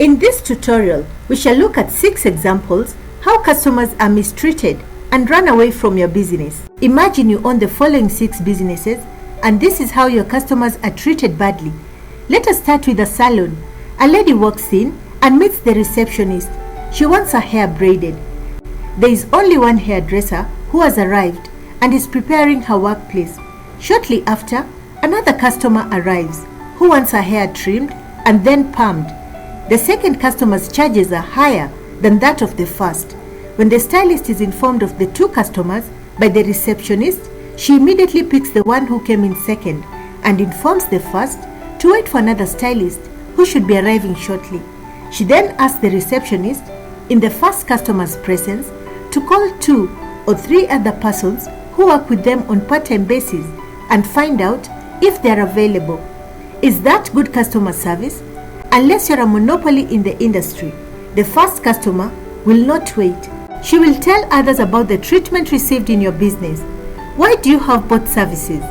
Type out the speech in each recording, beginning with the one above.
In this tutorial, we shall look at 6 examples how customers are mistreated and run away from your business. Imagine you own the following 6 businesses and this is how your customers are treated badly. Let us start with a salon. A lady walks in and meets the receptionist. She wants her hair braided. There is only one hairdresser who has arrived and is preparing her workplace. Shortly after, another customer arrives who wants her hair trimmed and then permed. The second customer's charges are higher than that of the first. When the stylist is informed of the 2 customers by the receptionist, she immediately picks the one who came in second and informs the first to wait for another stylist who should be arriving shortly. She then asks the receptionist, in the first customer's presence, to call 2 or 3 other persons who work with them on part-time basis and find out if they are available. Is that good customer service? Unless you're a monopoly in the industry, the first customer will not wait. She will tell others about the treatment received in your business. Why do you have both services?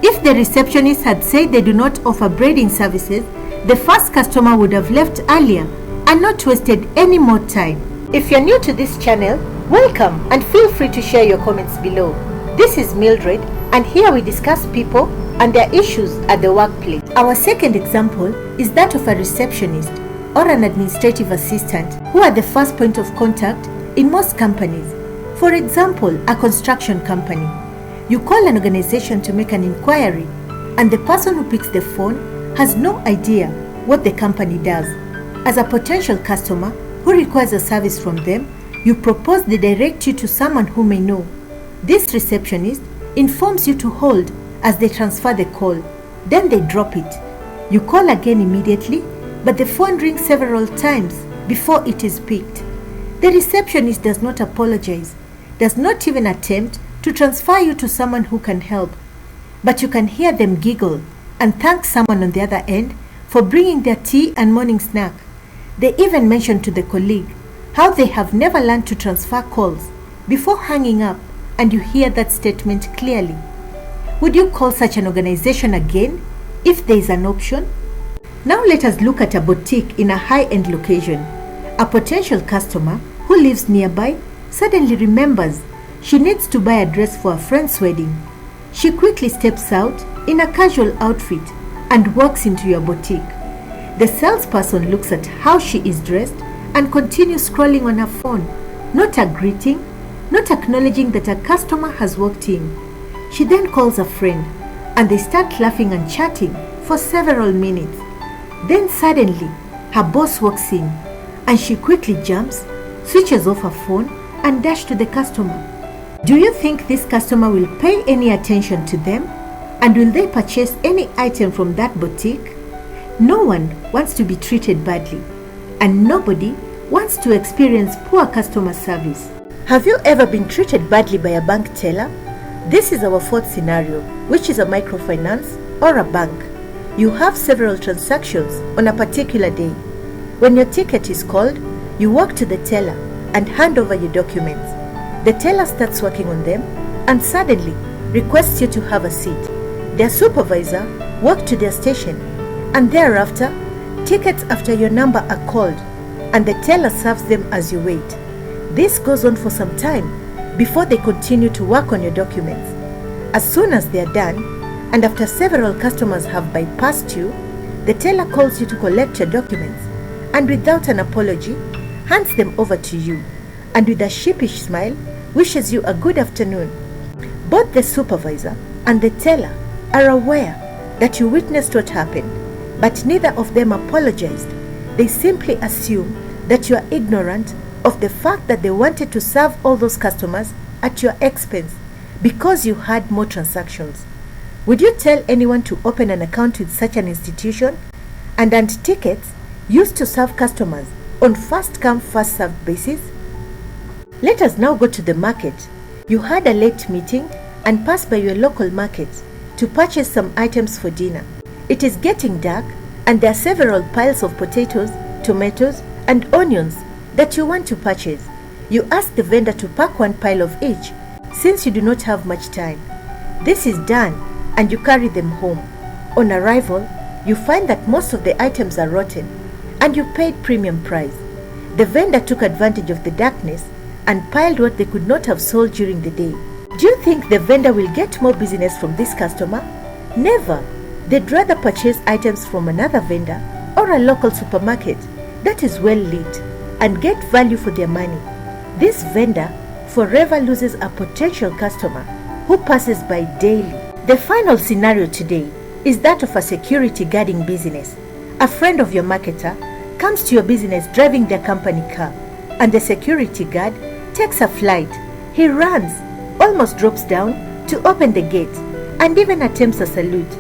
If the receptionist had said they do not offer braiding services, the first customer would have left earlier and not wasted any more time. If you're new to this channel, welcome and feel free to share your comments below. This is Mildred and here we discuss people and their issues at the workplace. Our second example is that of a receptionist or an administrative assistant who are the first point of contact in most companies. For example, a construction company. You call an organization to make an inquiry and the person who picks the phone has no idea what the company does. As a potential customer who requires a service from them, you propose they direct you to someone who may know. This receptionist informs you to hold as they transfer the call. Then they drop it. You call again immediately, but the phone rings several times before it is picked. The receptionist does not apologize, does not even attempt to transfer you to someone who can help. But you can hear them giggle and thank someone on the other end for bringing their tea and morning snack. They even mention to the colleague how they have never learned to transfer calls before hanging up, and you hear that statement clearly. Would you call such an organization again if there is an option? Now let us look at a boutique in a high-end location. A potential customer who lives nearby suddenly remembers she needs to buy a dress for a friend's wedding. She quickly steps out in a casual outfit and walks into your boutique. The salesperson looks at how she is dressed and continues scrolling on her phone, not a greeting, not acknowledging that a customer has walked in. She then calls a friend and they start laughing and chatting for several minutes. Then suddenly, her boss walks in and she quickly jumps, switches off her phone and dashes to the customer. Do you think this customer will pay any attention to them? And will they purchase any item from that boutique? No one wants to be treated badly and nobody wants to experience poor customer service. Have you ever been treated badly by a bank teller? This is our 4th scenario, which is a microfinance or a bank. You have several transactions on a particular day. When your ticket is called, you walk to the teller and hand over your documents. The teller starts working on them and suddenly requests you to have a seat. Their supervisor walks to their station and thereafter, tickets after your number are called and the teller serves them as you wait. This goes on for some time before they continue to work on your documents. As soon as they are done, and after several customers have bypassed you, the teller calls you to collect your documents and without an apology, hands them over to you and with a sheepish smile, wishes you a good afternoon. Both the supervisor and the teller are aware that you witnessed what happened, but neither of them apologized. They simply assume that you are ignorant of the fact that they wanted to serve all those customers at your expense because you had more transactions. Would you tell anyone to open an account with such an institution? And tickets used to serve customers on first come first served basis? Let us now go to the market. You had a late meeting and passed by your local market to purchase some items for dinner. It is getting dark and there are several piles of potatoes, tomatoes and onions that you want to purchase. You ask the vendor to pack one pile of each since you do not have much time. This is done and you carry them home. On arrival, you find that most of the items are rotten and you paid premium price. The vendor took advantage of the darkness and piled what they could not have sold during the day. Do you think the vendor will get more business from this customer? Never. They'd rather purchase items from another vendor or a local supermarket that is well lit and get value for their money. This vendor forever loses a potential customer who passes by daily. The final scenario today is that of a security guarding business. A friend of your marketer comes to your business driving their company car, and the security guard takes a flight. He runs, almost drops down to open the gate, and even attempts a salute,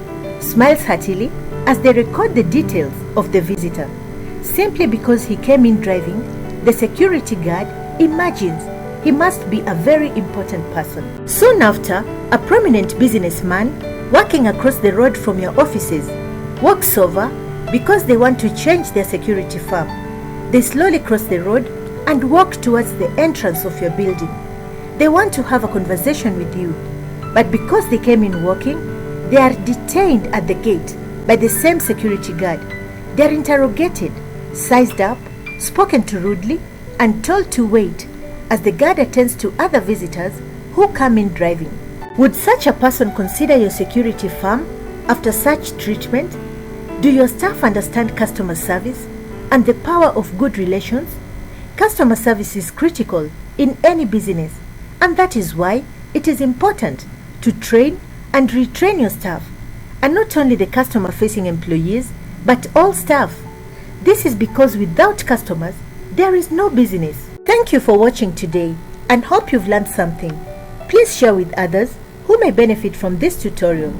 smiles heartily as they record the details of the visitor. Simply because he came in driving, the security guard imagines he must be a very important person. Soon after, a prominent businessman working across the road from your offices walks over because they want to change their security firm. They slowly cross the road and walk towards the entrance of your building. They want to have a conversation with you, but because they came in walking, they are detained at the gate by the same security guard. They are interrogated, sized up, spoken to rudely, and told to wait as the guard attends to other visitors who come in driving. Would such a person consider your security firm after such treatment? Do your staff understand customer service and the power of good relations? Customer service is critical in any business, and that is why it is important to train and retrain your staff, and not only the customer-facing employees, but all staff. This is because without customers, there is no business. Thank you for watching today, and hope you've learned something. Please share with others who may benefit from this tutorial.